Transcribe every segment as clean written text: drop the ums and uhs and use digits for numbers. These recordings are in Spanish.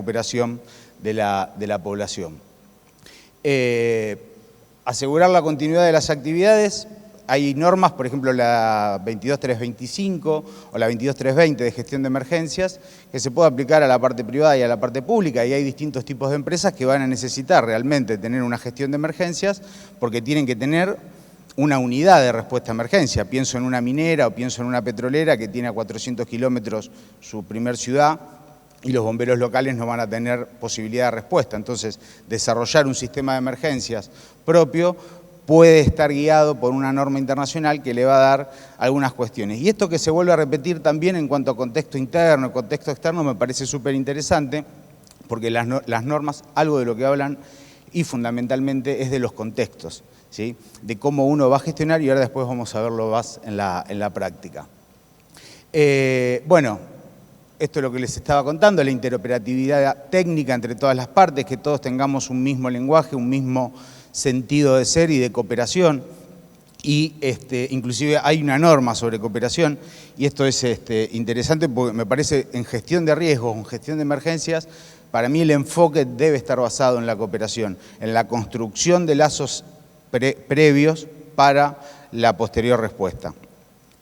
recuperación de la población. Asegurar la continuidad de las actividades. Hay normas, por ejemplo, la 22325 o la 22320 de gestión de emergencias, que se puede aplicar a la parte privada y a la parte pública, y hay distintos tipos de empresas que van a necesitar realmente tener una gestión de emergencias porque tienen que tener una unidad de respuesta a emergencia. Pienso en una minera o pienso en una petrolera que tiene a 400 kilómetros su primer ciudad y los bomberos locales no van a tener posibilidad de respuesta. Entonces, desarrollar un sistema de emergencias propio puede estar guiado por una norma internacional que le va a dar algunas cuestiones. Y esto que se vuelve a repetir también en cuanto a contexto interno y contexto externo me parece súper interesante, porque las normas, algo de lo que hablan y fundamentalmente es de los contextos, ¿sí? De cómo uno va a gestionar, y ahora después vamos a verlo más en la práctica. Bueno, esto es lo que les estaba contando, la interoperatividad técnica entre todas las partes, que todos tengamos un mismo lenguaje, un mismo sentido de ser y de cooperación, y inclusive hay una norma sobre cooperación, y esto es interesante porque me parece en gestión de riesgos, en gestión de emergencias, para mí el enfoque debe estar basado en la cooperación, en la construcción de lazos previos para la posterior respuesta.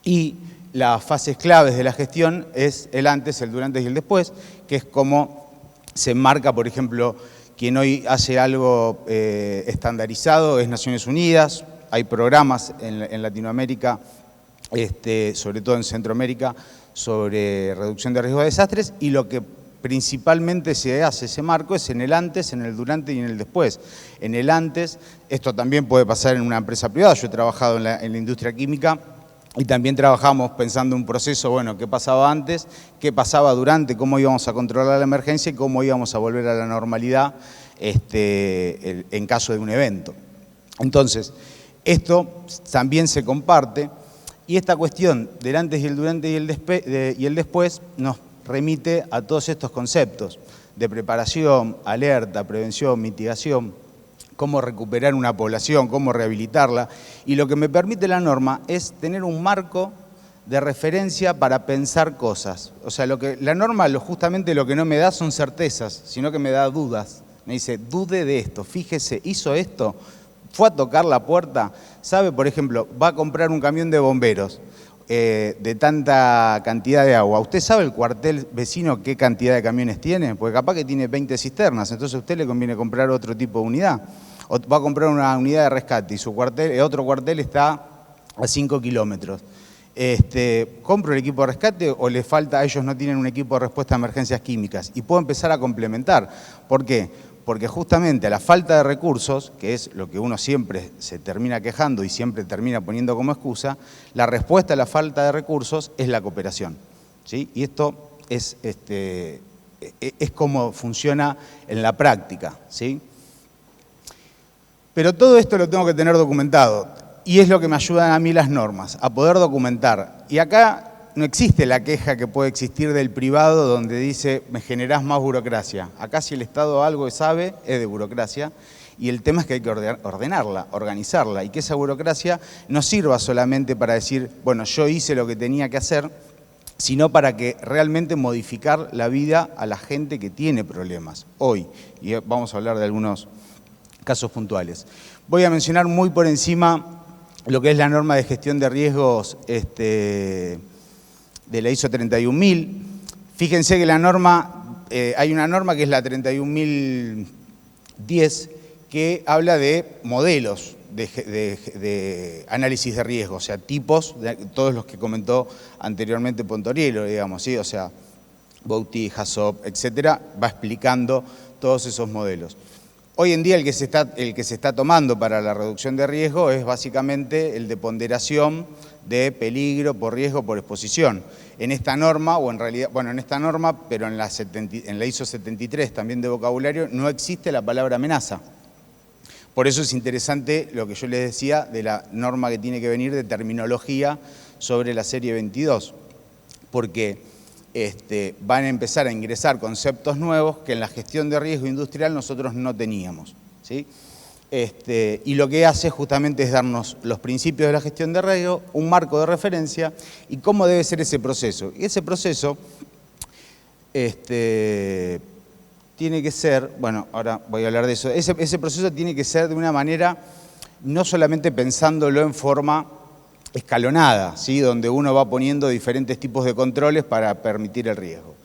Y las fases claves de la gestión es el antes, el durante y el después, que es como se enmarca, por ejemplo, quien hoy hace algo estandarizado es Naciones Unidas. Hay programas en Latinoamérica, sobre todo en Centroamérica, sobre reducción de riesgo de desastres, y lo que principalmente se hace ese marco es en el antes, en el durante y en el después. En el antes, esto también puede pasar en una empresa privada. Yo he trabajado en la industria química y también trabajamos pensando un proceso, bueno, qué pasaba antes, qué pasaba durante, cómo íbamos a controlar la emergencia y cómo íbamos a volver a la normalidad en caso de un evento. Entonces, esto también se comparte, y esta cuestión del antes y el durante y el después nos remite a todos estos conceptos de preparación, alerta, prevención, mitigación, cómo recuperar una población, cómo rehabilitarla, y lo que me permite la norma es tener un marco de referencia para pensar cosas. O sea, la norma justamente lo que no me da son certezas, sino que me da dudas. Me dice, dude de esto, fíjese, hizo esto, fue a tocar la puerta, sabe, por ejemplo, va a comprar un camión de bomberos de tanta cantidad de agua. ¿Usted sabe el cuartel vecino qué cantidad de camiones tiene? Porque capaz que tiene 20 cisternas, entonces a usted le conviene comprar otro tipo de unidad. O va a comprar una unidad de rescate y su otro cuartel está a 5 kilómetros. ¿Compro el equipo de rescate o le falta, ellos no tienen un equipo de respuesta a emergencias químicas? Y puedo empezar a complementar. ¿Por qué? Porque justamente a la falta de recursos, que es lo que uno siempre se termina quejando y siempre termina poniendo como excusa, la respuesta a la falta de recursos es la cooperación, ¿sí? Y esto es como funciona en la práctica, ¿sí? Pero todo esto lo tengo que tener documentado, y es lo que me ayudan a mí las normas, a poder documentar. Y acá no existe la queja que puede existir del privado donde dice, me generás más burocracia. Acá si el Estado algo sabe, es de burocracia, y el tema es que hay que ordenarla, organizarla, y que esa burocracia no sirva solamente para decir, bueno, yo hice lo que tenía que hacer, sino para que realmente modificar la vida a la gente que tiene problemas hoy. Y vamos a hablar de algunos casos puntuales. Voy a mencionar muy por encima lo que es la norma de gestión de riesgos de la ISO 31000. Fíjense que la norma, hay una norma que es la 31010, que habla de modelos de análisis de riesgo, o sea, tipos, todos los que comentó anteriormente Pontoriello, digamos, ¿sí? O sea, Bouty, HACCP, etcétera, va explicando todos esos modelos. Hoy en día el que se está tomando para la reducción de riesgo es básicamente el de ponderación de peligro por riesgo por exposición. En esta norma, o en realidad, bueno, en esta norma, pero en la ISO 73 también de vocabulario, no existe la palabra amenaza. Por eso es interesante lo que yo les decía de la norma que tiene que venir de terminología sobre la serie 22, porque van a empezar a ingresar conceptos nuevos que en la gestión de riesgo industrial nosotros no teníamos, ¿sí? Y lo que hace justamente es darnos los principios de la gestión de riesgo, un marco de referencia y cómo debe ser ese proceso. Y ese proceso tiene que ser, bueno, ahora voy a hablar de eso, ese proceso tiene que ser de una manera, no solamente pensándolo en forma escalonada, ¿sí? Donde uno va poniendo diferentes tipos de controles para permitir el riesgo.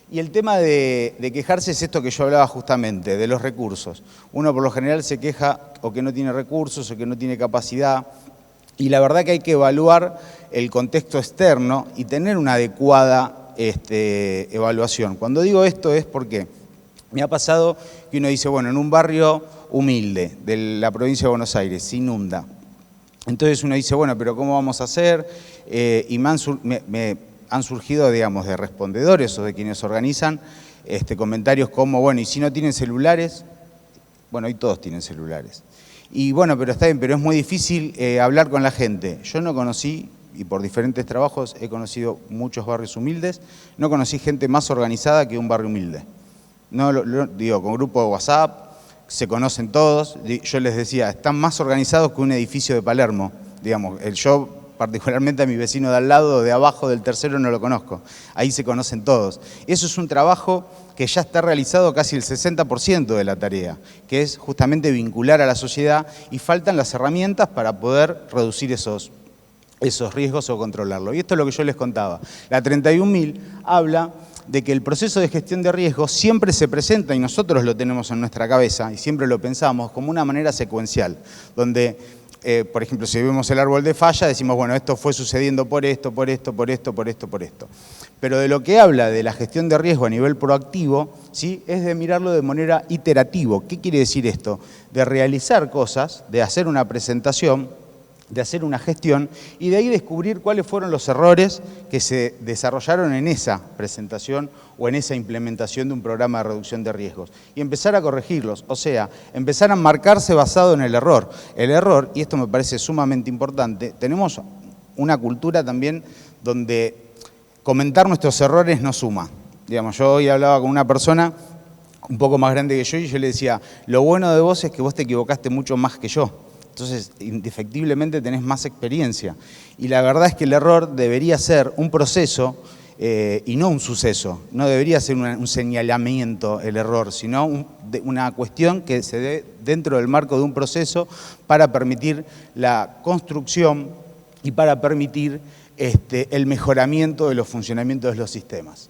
Y el tema de quejarse es esto que yo hablaba justamente, de los recursos. Uno por lo general se queja o que no tiene recursos o que no tiene capacidad, y la verdad que hay que evaluar el contexto externo y tener una adecuada evaluación. Cuando digo esto es porque me ha pasado que uno dice, bueno, en un barrio humilde de la provincia de Buenos Aires se inunda. Entonces uno dice, bueno, pero ¿cómo vamos a hacer? Y me han surgido, digamos, de respondedores o de quienes organizan comentarios como, bueno, ¿y si no tienen celulares? Bueno, hoy todos tienen celulares. Y bueno, pero está bien, pero es muy difícil hablar con la gente. Yo no conocí, y por diferentes trabajos he conocido muchos barrios humildes, no conocí gente más organizada que un barrio humilde. No, digo, con grupo de WhatsApp, se conocen todos. Yo les decía, están más organizados que un edificio de Palermo. Digamos, yo particularmente a mi vecino de al lado, de abajo, del tercero, no lo conozco. Ahí se conocen todos. Eso es un trabajo que ya está realizado casi el 60% de la tarea, que es justamente vincular a la sociedad, y faltan las herramientas para poder reducir esos riesgos o controlarlo. Y esto es lo que yo les contaba. La 31.000 habla de que el proceso de gestión de riesgos siempre se presenta, y nosotros lo tenemos en nuestra cabeza, y siempre lo pensamos, como una manera secuencial, donde, por ejemplo, si vemos el árbol de falla, decimos, bueno, esto fue sucediendo por esto, por esto, por esto, por esto, por esto. Pero de lo que habla de la gestión de riesgo a nivel proactivo, ¿sí? Es de mirarlo de manera iterativa. ¿Qué quiere decir esto? De realizar cosas, de hacer una presentación, de hacer una gestión y de ahí descubrir cuáles fueron los errores que se desarrollaron en esa presentación o en esa implementación de un programa de reducción de riesgos y empezar a corregirlos, o sea, empezar a marcarse basado en el error. El error, y esto me parece sumamente importante, tenemos una cultura también donde comentar nuestros errores no suma. Digamos, yo hoy hablaba con una persona un poco más grande que yo y yo le decía, lo bueno de vos es que vos te equivocaste mucho más que yo. Entonces, indefectiblemente tenés más experiencia. Y la verdad es que el error debería ser un proceso y no un suceso. No debería ser un señalamiento el error, sino una cuestión que se dé dentro del marco de un proceso para permitir la construcción y para permitir el mejoramiento de los funcionamientos de los sistemas.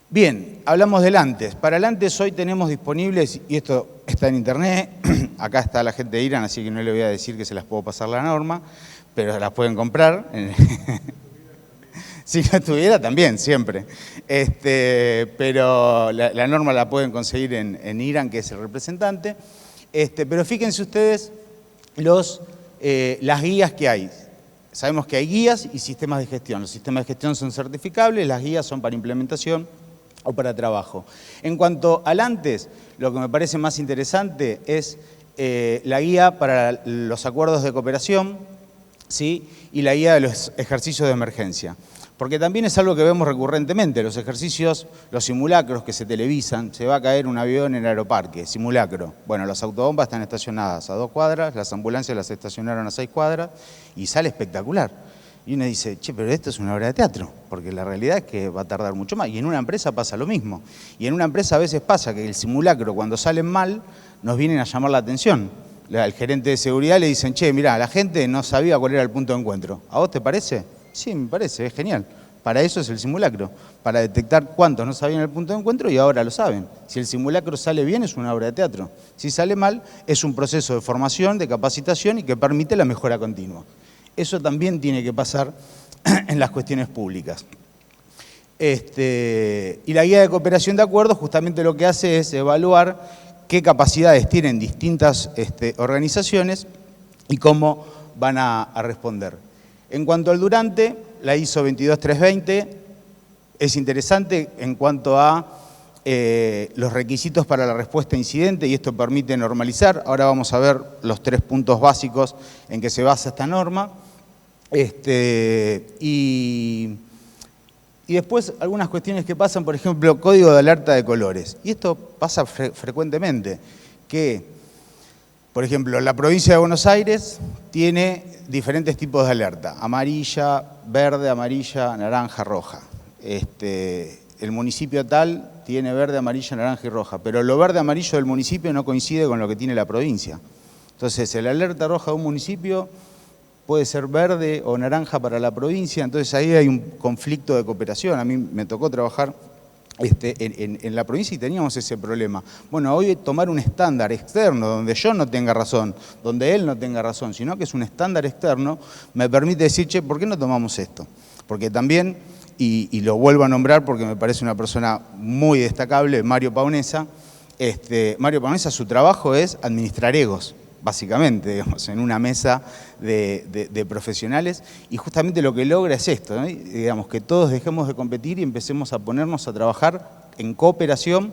Bien, hablamos del antes. Para el antes hoy tenemos disponibles, y esto está en internet, acá está la gente de IRAN, así que no le voy a decir que se las puedo pasar la norma, pero las pueden comprar. Si no estuviera, también, siempre. Pero la norma la pueden conseguir en IRAN, que es el representante. Pero fíjense ustedes las guías que hay. Sabemos que hay guías y sistemas de gestión. Los sistemas de gestión son certificables, las guías son para implementación o para trabajo. En cuanto al antes, lo que me parece más interesante es la guía para los acuerdos de cooperación, ¿sí? Y la guía de los ejercicios de emergencia. Porque también es algo que vemos recurrentemente, los ejercicios, los simulacros que se televisan, se va a caer un avión en el aeroparque, simulacro. Bueno, las autobombas están estacionadas a 2 cuadras, las ambulancias las estacionaron a 6 cuadras y sale espectacular. Y uno dice, che, pero esto es una obra de teatro, porque la realidad es que va a tardar mucho más. Y en una empresa pasa lo mismo. Y en una empresa a veces pasa que el simulacro, cuando salen mal, nos vienen a llamar la atención. Al gerente de seguridad le dicen, che, mirá, la gente no sabía cuál era el punto de encuentro. ¿A vos te parece? Sí, me parece, es genial. Para eso es el simulacro, para detectar cuántos no sabían el punto de encuentro y ahora lo saben. Si el simulacro sale bien, es una obra de teatro. Si sale mal, es un proceso de formación, de capacitación y que permite la mejora continua. Eso también tiene que pasar en las cuestiones públicas. Y la guía de cooperación de acuerdos justamente lo que hace es evaluar qué capacidades tienen distintas organizaciones y cómo van a responder. En cuanto al durante, la ISO 22320 es interesante en cuanto a los requisitos para la respuesta a incidente y esto permite normalizar. Ahora vamos a ver los 3 puntos básicos en que se basa esta norma. Y después algunas cuestiones que pasan, por ejemplo, código de alerta de colores. Y esto pasa frecuentemente, que, por ejemplo, la provincia de Buenos Aires tiene diferentes tipos de alerta, amarilla, verde, amarilla, naranja, roja. El municipio tal tiene verde, amarillo, naranja y roja, pero lo verde, amarillo del municipio no coincide con lo que tiene la provincia. Entonces, el alerta roja de un municipio puede ser verde o naranja para la provincia, entonces ahí hay un conflicto de cooperación. A mí me tocó trabajar en la provincia y teníamos ese problema. Bueno, hoy tomar un estándar externo donde yo no tenga razón, donde él no tenga razón, sino que es un estándar externo, me permite decir, che, ¿por qué no tomamos esto? Porque también, y lo vuelvo a nombrar porque me parece una persona muy destacable, Mario Paonesa. Mario Paonesa, su trabajo es administrar egos, básicamente, digamos, en una mesa de profesionales, y justamente lo que logra es esto, ¿no? Digamos, que todos dejemos de competir y empecemos a ponernos a trabajar en cooperación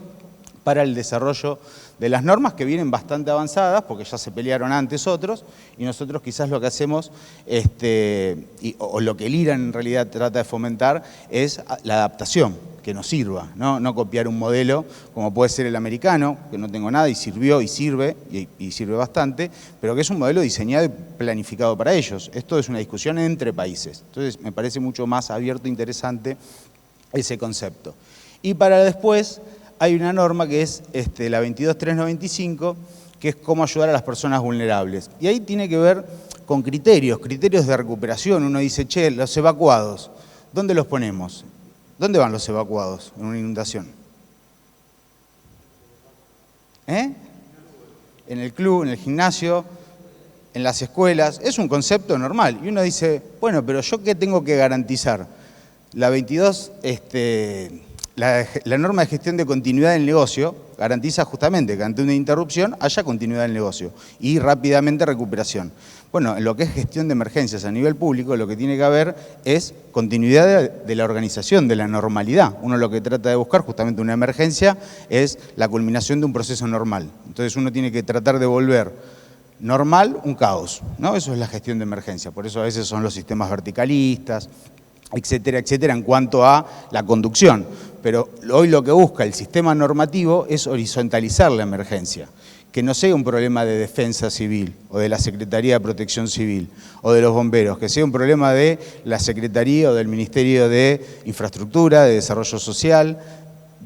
para el desarrollo de las normas que vienen bastante avanzadas, porque ya se pelearon antes otros, y nosotros quizás lo que hacemos, o lo que el IRA en realidad trata de fomentar, es la adaptación, que nos sirva, no copiar un modelo como puede ser el americano, que no tengo nada y sirvió y sirve, y sirve bastante, pero que es un modelo diseñado y planificado para ellos. Esto es una discusión entre países, entonces me parece mucho más abierto e interesante ese concepto. Y para después hay una norma que es la 22395, que es cómo ayudar a las personas vulnerables. Y ahí tiene que ver con criterios de recuperación. Uno dice, che, los evacuados, ¿dónde los ponemos? ¿Dónde van los evacuados en una inundación? En el club, en el gimnasio, en las escuelas. Es un concepto normal. Y uno dice, bueno, pero ¿yo qué tengo que garantizar? La 22, la norma de gestión de continuidad del negocio garantiza justamente que ante una interrupción haya continuidad del negocio y rápidamente recuperación. Bueno, en lo que es gestión de emergencias a nivel público, lo que tiene que haber es continuidad de la organización, de la normalidad. Uno lo que trata de buscar, justamente una emergencia, es la culminación de un proceso normal. Entonces uno tiene que tratar de volver normal un caos, ¿no? Eso es la gestión de emergencia. Por eso a veces son los sistemas verticalistas, etcétera, etcétera, en cuanto a la conducción. Pero hoy lo que busca el sistema normativo es horizontalizar la emergencia, que no sea un problema de defensa civil o de la Secretaría de Protección Civil o de los bomberos, que sea un problema de la Secretaría o del Ministerio de Infraestructura, de Desarrollo Social,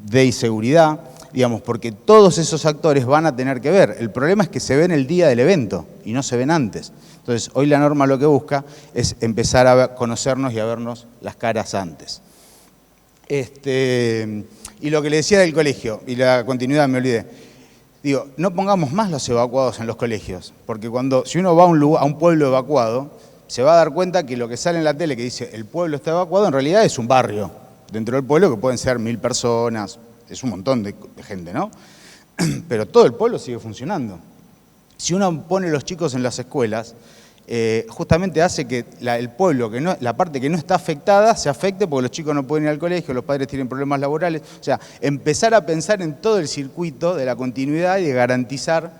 de Seguridad, digamos, porque todos esos actores van a tener que ver. El problema es que se ven el día del evento y no se ven antes. Entonces, hoy la norma lo que busca es empezar a conocernos y a vernos las caras antes. Y lo que le decía del colegio, y la continuidad me olvidé, digo, no pongamos más los evacuados en los colegios, porque si uno va a un pueblo evacuado, se va a dar cuenta que lo que sale en la tele que dice el pueblo está evacuado, en realidad es un barrio dentro del pueblo que pueden ser 1000 personas, es un montón de gente, ¿no? Pero todo el pueblo sigue funcionando. Si uno pone los chicos en las escuelas, justamente hace que el pueblo, la parte que no está afectada, se afecte porque los chicos no pueden ir al colegio, los padres tienen problemas laborales. O sea, empezar a pensar en todo el circuito de la continuidad y de garantizar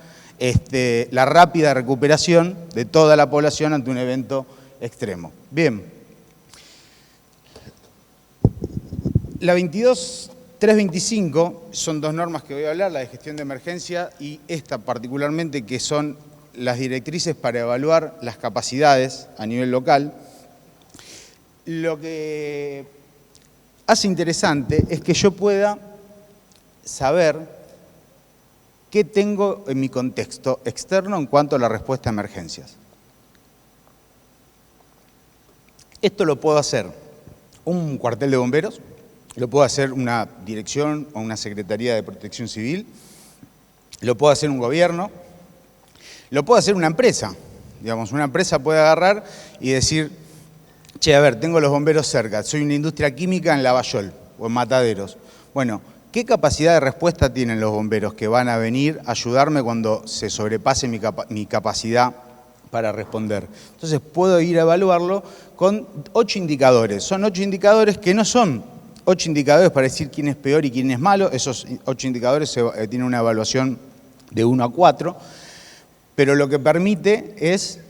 la rápida recuperación de toda la población ante un evento extremo. Bien. La 22325 son dos normas que voy a hablar, la de gestión de emergencia y esta particularmente, que son las directrices para evaluar las capacidades a nivel local. Lo que hace interesante es que yo pueda saber qué tengo en mi contexto externo en cuanto a la respuesta a emergencias. Esto lo puedo hacer un cuartel de bomberos, lo puedo hacer una dirección o una secretaría de protección civil, lo puedo hacer un gobierno, lo puede hacer una empresa. Digamos, una empresa puede agarrar y decir, che, a ver, tengo los bomberos cerca, soy una industria química en Lavallol o en Mataderos. Bueno, ¿qué capacidad de respuesta tienen los bomberos que van a venir a ayudarme cuando se sobrepase mi capacidad para responder? Entonces puedo ir a evaluarlo con 8 indicadores. Son 8 indicadores que no son 8 indicadores para decir quién es peor y quién es malo. Esos 8 indicadores tienen una evaluación de 1 a 4. Pero lo que permite es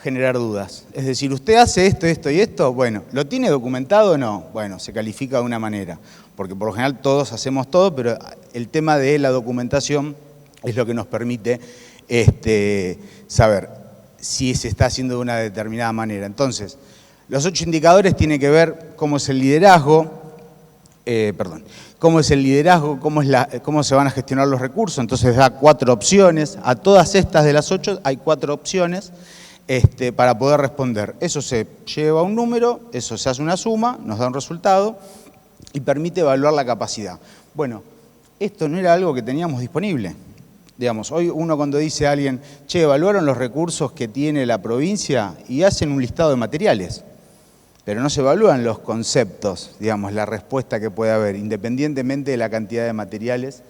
generar dudas. Es decir, usted hace esto, esto y esto, bueno, ¿lo tiene documentado o no? Bueno, se califica de una manera, porque por lo general todos hacemos todo, pero el tema de la documentación es lo que nos permite saber si se está haciendo de una determinada manera. Entonces, los 8 indicadores tienen que ver cómo es el liderazgo, cómo es el liderazgo, cómo se van a gestionar los recursos. Entonces da 4 opciones. A todas estas de las 8 hay 4 opciones para poder responder. Eso se lleva a un número, eso se hace una suma, nos da un resultado y permite evaluar la capacidad. Bueno, esto no era algo que teníamos disponible. Digamos, hoy uno cuando dice a alguien, che, evaluaron los recursos que tiene la provincia y hacen un listado de materiales, pero no se evalúan los conceptos, digamos, la respuesta que puede haber, independientemente de la cantidad de materiales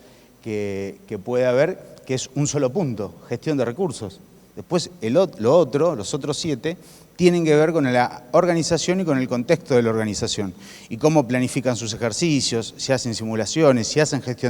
que puede haber, que es un solo punto, gestión de recursos. Después los otros 7, tienen que ver con la organización y con el contexto de la organización y cómo planifican sus ejercicios, si hacen simulaciones, si hacen gestión